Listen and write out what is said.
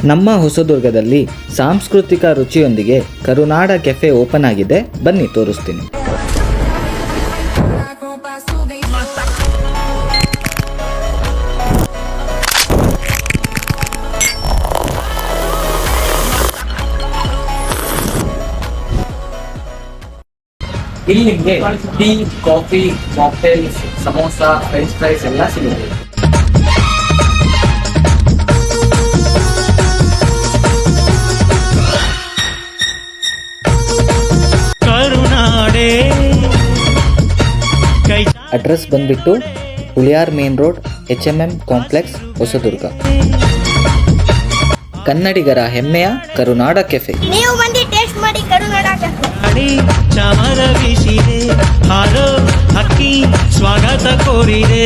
ನಮ್ಮ ಹೊಸದುರ್ಗದಲ್ಲಿ ಸಾಂಸ್ಕೃತಿಕ ರುಚಿಯೊಂದಿಗೆ ಕರುನಾಡ cafe open ಆಗಿದೆ. ಬನ್ನಿ ತೋರಿಸ್ತೀನಿ. ಇಲ್ಲಿ ನಿಮಗೆ tea, coffee, mocktails, samosa, french fries ಎಲ್ಲ ಸಿಗುತ್ತೆ. ಅಡ್ರೆಸ್ ಬಂದ್ಬಿಟ್ಟು Huliyar main road, HMM complex, Hosadurga. ಕನ್ನಡಿಗರ ಹೆಮ್ಮೆಯ ಕರುನಾಡ ಕೆಫೆ. ನೀವು ಬಂದು ಟೇಸ್ಟ್ ಮಾಡಿ ಕರುನಾಡ ಕೆಫೆ. ಚಾಮರ ಬೀಸಿದೆ, ಹಾರೋ ಹಕ್ಕಿ ಸ್ವಾಗತ ಕೋರಿದೆ.